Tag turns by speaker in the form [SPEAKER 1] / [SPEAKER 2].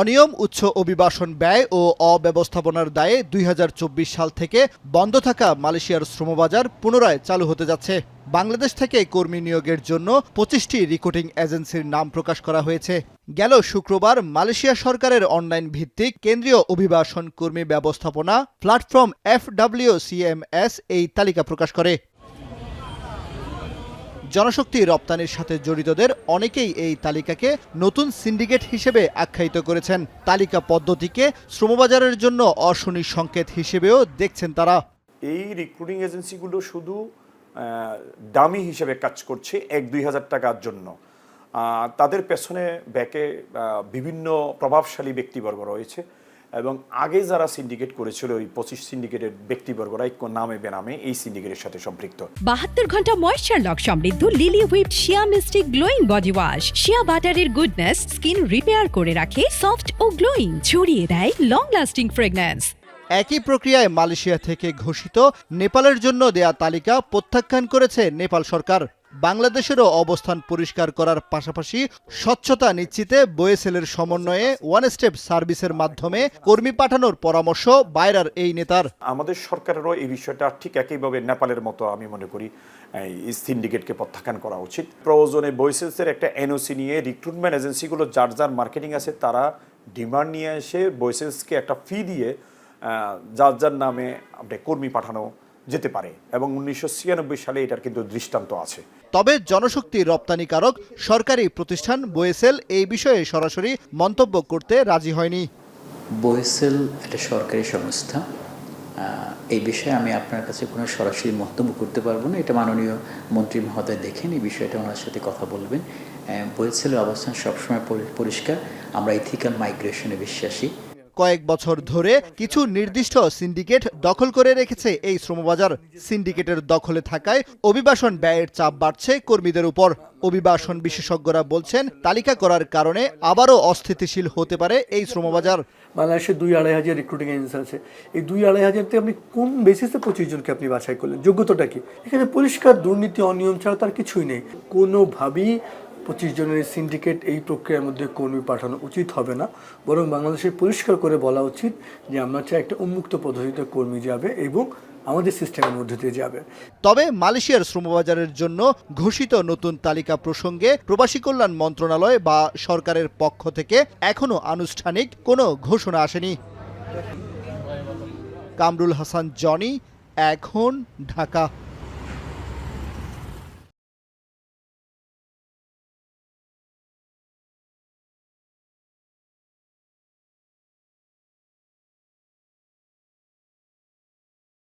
[SPEAKER 1] অনিয়ম, উচ্চ অভিবাসন ব্যয় ও অব্যবস্থাপনার দায়ে ২০২৪ সাল থেকে বন্ধ থাকা মালয়েশিয়ার শ্রমবাজার পুনরায় চালু হতে যাচ্ছে। বাংলাদেশ থেকে কর্মী নিয়োগের জন্য ২৫টি রিক্রুটিং এজেন্সির নাম প্রকাশ করা হয়েছে। গেল শুক্রবার মালয়েশিয়া সরকারের অনলাইন ভিত্তিক কেন্দ্রীয় অভিবাসন কর্মী ব্যবস্থাপনা প্ল্যাটফর্ম FWCMS এই তালিকা প্রকাশ করে। জনশক্তি রপ্তানির সাথে জড়িতদের অনেকেই এই তালিকাকে নতুন সিন্ডিকেট হিসেবে আখ্যায়িত করেছেন। তালিকা পদ্ধতিকে শ্রমবাজারের জন্য অশনি সংকেত হিসেবেও দেখছেন তারা।
[SPEAKER 2] এই রিক্রুটিং এজেন্সিগুলো শুধু দামি হিসেবে কাজ করছে ১-২ হাজার টাকার জন্য। তাদের পেছনে ব্যাকে বিভিন্ন প্রভাবশালী ব্যক্তিবর্গ রয়েছে এবং আগে যারা সিন্ডিকেট করেছিল ওই ২৫ সিন্ডিকেটের ব্যক্তিবর্গরা নামে বেনামে এই সিন্ডিকেটের সাথে সম্পৃক্ত।
[SPEAKER 3] ৭২ ঘন্টা ময়েশ্চার লক সমৃদ্ধ লিলি হুইপ শিয়া মিস্টিক গ্লোয়িং বডি ওয়াশ। শিয়া বাটারের গুডনেস স্কিন রিপেয়ার করে রাখে সফট ও গ্লোয়িং, ছড়িয়ে দেয় লং লাস্টিং ফ্রেগন্যান্স।
[SPEAKER 1] একই প্রক্রিয়ায় মালয়েশিয়া থেকে ঘোষিত নেপালের জন্য দেয়া তালিকা প্রত্যাখ্যান করেছে নেপাল সরকার। বাংলাদেশেরও অবস্থান পরিষ্কার করার পাশাপাশি স্বচ্ছতা নিশ্চিতে বোয়েসেলের সমন্বয়ে ওয়ান স্টেপ সার্ভিসের মাধ্যমে কর্মী পাঠানোর পরামর্শ বাইরার এই নেতার।
[SPEAKER 2] আমাদের সরকারেরও এই বিষয়টা ঠিক একইভাবে নেপালের মতো আমি মনে করি এই সিন্ডিকেটকে প্রত্যাখ্যান করা উচিত। প্রয়োজনে বোয়েসেলসের একটা এনওসি নিয়ে রিক্রুটমেন্ট এজেন্সিগুলো যার যার মার্কেটিং আছে তারা ডিমান্ড নিয়ে এসে বোয়েসেলসকে একটা ফি দিয়ে যার যার নামে আপনি কর্মী পাঠানো যেতে পারে এবং ১৯৯৬ সালে এটার কিন্তু দৃষ্টান্ত আছে।
[SPEAKER 1] তবে জনশক্তি রপ্তানিকারক সরকারি প্রতিষ্ঠান বোয়েসেল এই বিষয়ে সরাসরি মন্তব্য করতে রাজি হয়নি।
[SPEAKER 4] বোয়েসেল একটা সরকারি সংস্থা, এই বিষয়ে আমি আপনার কাছে কোনো সরাসরি মন্তব্য করতে পারবো না। এটা মাননীয় মন্ত্রী মহোদয় দেখেন, এই বিষয়টা ওনার সাথে কথা বলবেন। বোয়েসেলের অবস্থান সবসময় পরিষ্কার, আমরা ইথিক্যাল মাইগ্রেশনে বিশ্বাসী।
[SPEAKER 1] কয়েক বছর ধরে কিছু নির্দিষ্ট সিন্ডিকেট দখল করে রেখেছে এই শ্রমবাজার। সিন্ডিকেটের দখলে থাকায় অভিবাসন ব্যয়ের চাপ বাড়ছে কর্মীদের উপর। অভিবাসন বিশেষজ্ঞরা বলছেন তালিকা করার কারণে আবারও অস্থিতিশীল হতে পারে এই শ্রমবাজার।
[SPEAKER 5] বাংলাদেশে ২-২.৫ হাজার রিক্রুটিং এজেন্সি আছে। এই ২-২.৫ হাজারতে আপনি কোন বেসিসে ২৫ জনকে আপনি বাছাই করলেন? যোগ্যতাটা কি? এখানে পরিষ্কার দুর্নীতি অনিয়ম ছাড়া তার কিছুই নেই। কোনোভাবেই ২৫ জনের সিন্ডিকেট এই প্রক্রিয়ার মধ্যে কর্মী পাঠানো উচিত হবে না, বরং বাংলাদেশের পরিষ্কার করে বলা উচিত যে আমরা চাই একটা উন্মুক্ত পদ্ধতিতে কর্মী যাবে এবং আমাদের সিস্টেমের মধ্যে দিয়ে যাবে।
[SPEAKER 1] তবে মালয়েশিয়ার শ্রমবাজারের জন্য ঘোষিত নতুন তালিকা প্রসঙ্গে প্রবাসী কল্যাণ মন্ত্রণালয় বা সরকারের পক্ষ থেকে এখনো আনুষ্ঠানিক কোনো ঘোষণা আসেনি। কামরুল হাসান জনি, এখন, ঢাকা।